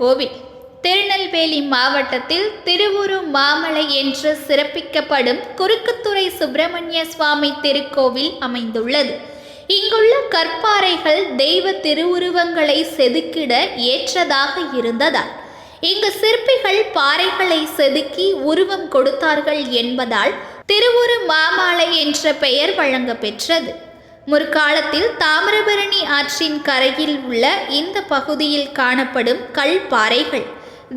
கோவில். திருநெல்வேலி மாவட்டத்தில் திருவுரு மாமலை என்று சிறப்பிக்கப்படும் குறுக்குத்துறை சுப்பிரமணிய சுவாமி திருக்கோவில் அமைந்துள்ளது. இங்குள்ள கற்பாறைகள் தெய்வ திருவுருவங்களை செதுக்கிட ஏற்றதாக இருந்ததால் இங்கு சிற்பிகள் பாறைகளை செதுக்கி உருவம் கொடுத்தார்கள் என்பதால் திருவுரு மாமலை என்ற பெயர் வழங்க பெற்றது. முற்காலத்தில் தாமிரபரணி ஆற்றின் கரையில் உள்ள இந்த பகுதியில் காணப்படும் கல்பாறைகள்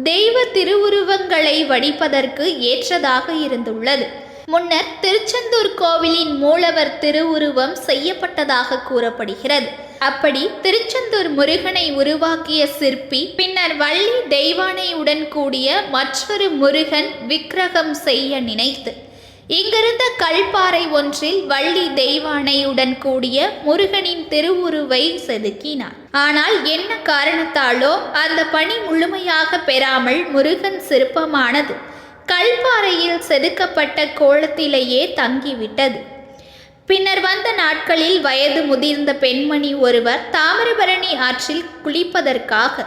தெய்வ திருவுருவங்களை வடிப்பதற்கு ஏற்றதாக இருந்துள்ளது. முன்னர் திருச்செந்தூர் கோவிலின் மூலவர் திருவுருவம் செய்யப்பட்டதாக கூறப்படுகிறது. அப்படி திருச்செந்தூர் முருகனை உருவாக்கிய சிற்பி பின்னர் வள்ளி தெய்வானையுடன் கூடிய மற்றொரு முருகன் விக்கிரகம் செய்ய நினைத்து இங்கிருந்த கல்பாறை ஒன்றில் வள்ளி தெய்வானையுடன் கூடிய முருகனின் திருவுருவை செதுக்கினார். ஆனால் என்ன காரணத்தாலோ அந்த பணி முழுமையாக பெறாமல் முருகன் சிற்பமானது கல்பாறையில் செதுக்கப்பட்ட கோலத்திலேயே தங்கிவிட்டது. பின்னர் வந்த நாட்களில் வயது முதிர்ந்த பெண்மணி ஒருவர் தாமிரபரணி ஆற்றில் குளிப்பதற்காக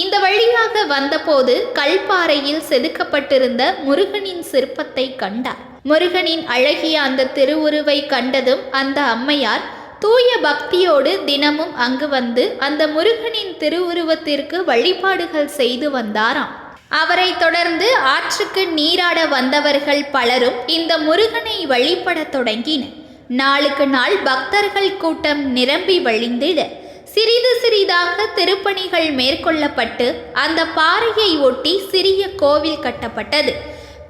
இந்த வழியாக வந்தபோது கல்பாறையில் செதுக்கப்பட்டிருந்த முருகனின் சிற்பத்தை கண்டார். முருகனின் அழகிய அந்த திருவுருவை கண்டதும் அந்த அம்மையார் தூய பக்தியோடு தினமும் அங்கு வந்து அந்த முருகனின் திருவுருவத்திற்கு வழிபாடுகள் செய்து வந்தாராம். அவரை தொடர்ந்து ஆற்றுக்கு நீராட வந்தவர்கள் பலரும் இந்த முருகனை வழிபடத் தொடங்கினர். நாளுக்கு நாள் பக்தர்கள் கூட்டம் நிரம்பி வழிந்திட சிறிது சிறிதாக திருப்பணிகள் மேற்கொள்ளப்பட்டு அந்த பாறையை ஒட்டி சிறிய கோவில் கட்டப்பட்டது.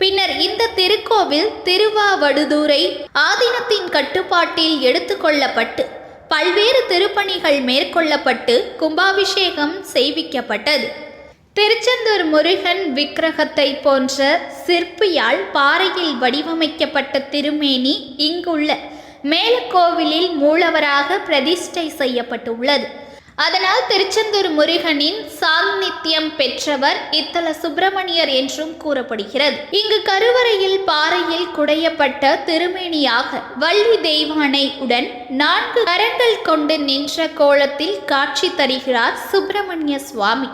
பின்னர் இந்த திருக்கோவில் திருவாவடுதுறை ஆதீனத்தின் கட்டுப்பாட்டில் எடுத்துக்கொள்ளப்பட்டு பல்வேறு திருப்பணிகள் மேற்கொள்ளப்பட்டு கும்பாபிஷேகம் செய்விக்கப்பட்டது. திருச்செந்தூர் முருகன் விக்கிரகத்தை போன்ற சிற்பியால் பாறையில் வடிவமைக்கப்பட்ட திருமேனி இங்குள்ள மேலக்கோவிலில் மூலவராக பிரதிஷ்டை செய்யப்பட்டுள்ளது. அதனால் திருச்செந்தூர் முருகனின் சாநித்தியம் பெற்றவர் இத்தல சுப்பிரமணியர் என்றும் கூறப்படுகிறது. இங்கு கருவறையில் பாறையில் குடையப்பட்ட திருமேனியாக வள்ளி தெய்வானை உடன் 4 கரங்கள் கொண்டு நின்ற கோலத்தில் காட்சி தருகிறார் சுப்பிரமணிய சுவாமி.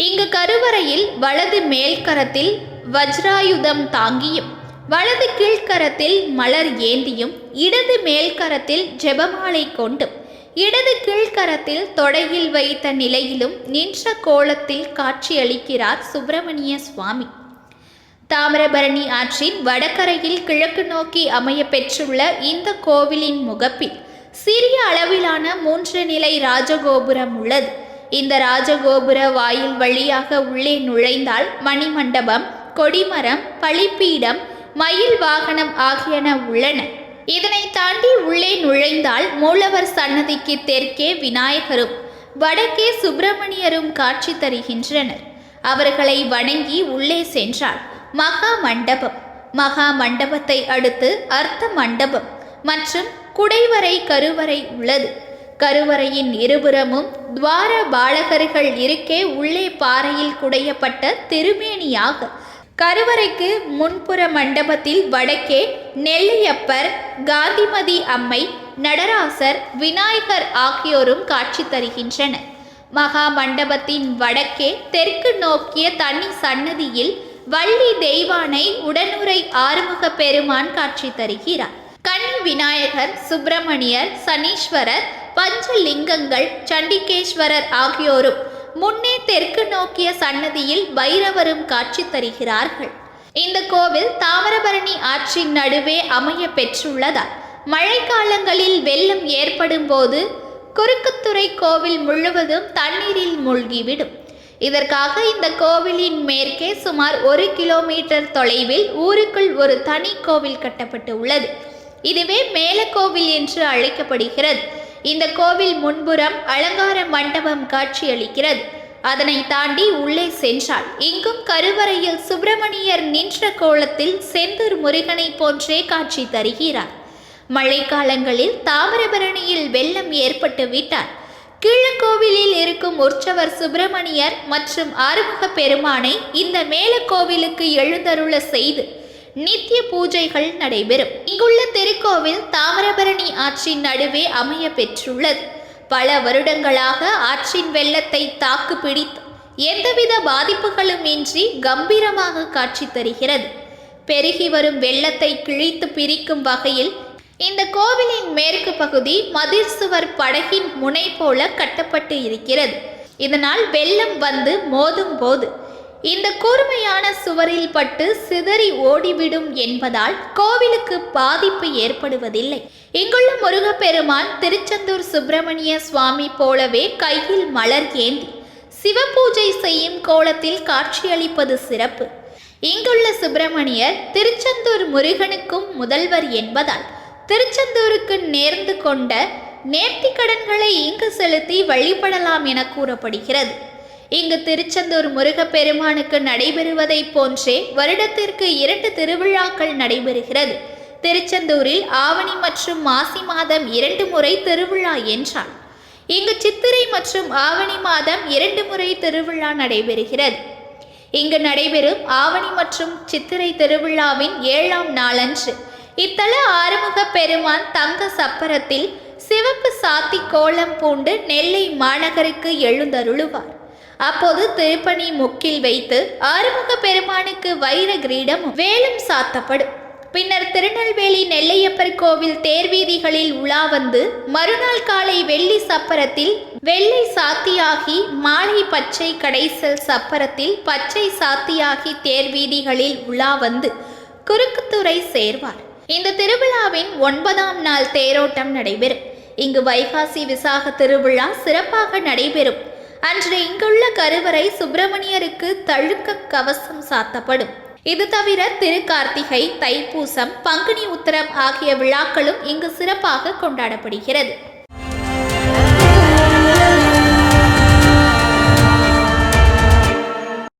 இங்கு கருவறையில் வலது மேல்கரத்தில் வஜ்ராயுதம் தாங்கியும் வலது கீழ்கரத்தில் மலர் ஏந்தியும் இடது மேல்கரத்தில் ஜெபமாலை கொண்டும் இடது கீழ்கரத்தில் தொடையில் வைத்த நிலையிலும் நின்ற கோலத்தில் காட்சியளிக்கிறார் சுப்பிரமணிய சுவாமி. தாமிரபரணி ஆற்றின் வடகரையில் கிழக்கு நோக்கி அமைய பெற்றுள்ள இந்த கோவிலின் முகப்பில் சிறிய அளவிலான 3 நிலை ராஜகோபுரம் உள்ளது. இந்த ராஜகோபுர வாயில் வழியாக உள்ளே நுழைந்தால் மணிமண்டபம், கொடிமரம், பலிப்பீடம், மயில் வாகனம் ஆகியன உள்ளன. இதனை தாண்டி உள்ளே நுழைந்தால் மூலவர் சன்னதிக்கு தெற்கே விநாயகரும் வடக்கே சுப்பிரமணியரும் காட்சி தருகின்றனர். அவர்களை வணங்கி உள்ளே சென்றால் மகா மண்டபம், மகா மண்டபத்தை அடுத்து அர்த்த மண்டபம் மற்றும் குடைவரை கருவறை உள்ளது. கருவறையின் இருபுறமும் துவார பாலகர்கள் இருக்கே உள்ளே பாறையில் குடையப்பட்ட திருமேனியாக கருவறைக்கு முன்புற மண்டபத்தில் வடக்கே நெல்லையப்பர், காந்திமதி அம்மை, நடராசர், விநாயகர் ஆகியோரும் காட்சி தருகின்றனர். மகா மண்டபத்தின் வடக்கே தெற்கு நோக்கிய தனி சன்னதியில் வள்ளி தெய்வானை உடனுரை ஆறுமுக பெருமான் காட்சி தருகிறார். கன்னி விநாயகர், சுப்பிரமணியர், சனீஸ்வரர், பஞ்சலிங்கங்கள், சண்டிகேஸ்வரர் ஆகியோரும் முன்னே தெற்கு நோக்கிய சன்னதியில் பைரவரும் காட்சி தருகிறார்கள். இந்த கோவில் தாமிரபரணி ஆற்றின் நடுவே அமைய பெற்றுள்ளதால் மழைக்காலங்களில் வெள்ளம் ஏற்படும் போது குறுக்குத்துறை கோவில் முழுவதும் தண்ணீரில் மூழ்கிவிடும். இதற்காக இந்த கோவிலின் மேற்கே சுமார் 1 கிலோமீட்டர் தொலைவில் ஊருக்குள் ஒரு தனி கோவில் கட்டப்பட்டு உள்ளது. இதுவே மேலக்கோவில் என்று அழைக்கப்படுகிறது. இந்த கோவில் முன்புறம் அலங்கார மண்டபம் காட்சியளிக்கிறது. அதனை தாண்டி உள்ளே சென்றால் இங்கும் கருவறையில் சுப்பிரமணியர் நின்ற கோலத்தில் செந்தூர் முருகனை போன்றே காட்சி தருகிறார். மழைக்காலங்களில் தாமிரபரணியில் வெள்ளம் ஏற்பட்டு விட்டார் கீழக்கோவிலில் இருக்கும் உற்சவர் சுப்பிரமணியர் மற்றும் ஆறுமுக பெருமானை இந்த மேலக்கோவிலுக்கு எழுந்தருள செய்து நித்திய பூஜைகள் நடைபெறும். இங்குள்ள திருக்கோவில் தாமிரபரணி ஆற்றின் நடுவே அமைய பெற்றுள்ளது. பல வருடங்களாக ஆற்றின் வெள்ளத்தை தாக்கு பிடித்து எந்தவித பாதிப்புகளும் இன்றி கம்பீரமாக காட்சி தருகிறது. பெருகி வரும் வெள்ளத்தை கிழித்து பிரிக்கும் வகையில் இந்த கோவிலின் மேற்கு பகுதி மதில் சுவர் படகின் முனை போல கட்டப்பட்டு இருக்கிறது. இதனால் வெள்ளம் வந்து மோதும் போது இந்த கூர்மையான சுவரில் பட்டு சிதறி ஓடிவிடும் என்பதால் கோவிலுக்கு பாதிப்பு ஏற்படுவதில்லை. இங்குள்ள முருகப்பெருமான் திருச்செந்தூர் சுப்பிரமணிய சுவாமி போலவே கையில் மலர் ஏந்தி சிவபூஜை செய்யும் கோலத்தில் காட்சியளிப்பது சிறப்பு. இங்குள்ள சுப்பிரமணியர் திருச்செந்தூர் முருகனுக்கும் முதல்வர் என்பதால் திருச்செந்தூருக்கு நேர்ந்து கொண்ட நேர்த்திக்கடன்களை இங்கு செலுத்தி வழிபடலாம் என கூறப்படுகிறது. இங்கு திருச்செந்தூர் முருகப்பெருமானுக்கு நடைபெறுவதை போன்றே வருடத்திற்கு 2 திருவிழாக்கள் நடைபெறுகிறது. திருச்செந்தூரில் ஆவணி மற்றும் மாசி மாதம் 2 முறை திருவிழா என்றால் இங்கு சித்திரை மற்றும் ஆவணி மாதம் 2 முறை திருவிழா நடைபெறுகிறது. இங்கு நடைபெறும் ஆவணி மற்றும் சித்திரை திருவிழாவின் 7ஆம் நாளன்று இத்தல ஆறுமுக பெருமான் தங்க சப்பரத்தில் சிவப்பு சாத்தி கோலம் பூண்டு நெல்லை மாநகருக்கு எழுந்தருளுவார். அப்போது திருப்பணி முக்கில் வைத்து ஆறுமுக பெருமானுக்கு வைர கிரீடமும் வேலும் சாத்தப்படும். பின்னர் திருநெல்வேலி நெல்லையப்பர் கோவில் தேர்வீதிகளில் உலா வந்து மறுநாள் காலை வெள்ளி சப்பரத்தில் வெள்ளை சாத்தியாகி மாலை பச்சை கடைசல் சப்பரத்தில் பச்சை சாத்தியாகி தேர்வீதிகளில் உலா வந்து குறுக்குத்துறை சேர்வார். இந்த திருவிழாவின் 9ஆம் நாள் தேரோட்டம் நடைபெறும். இங்கு வைகாசி விசாக திருவிழா சிறப்பாக நடைபெறும். அன்று இங்குள்ள கருவறை சுப்பிரமணியருக்கு தழுக்க கவசம் சாத்தப்படும். இது தவிர திருக்கார்த்திகை, தைப்பூசம், பங்குனி உத்திரம் ஆகிய விழாக்களும் இங்கு சிறப்பாக கொண்டாடப்படுகிறது.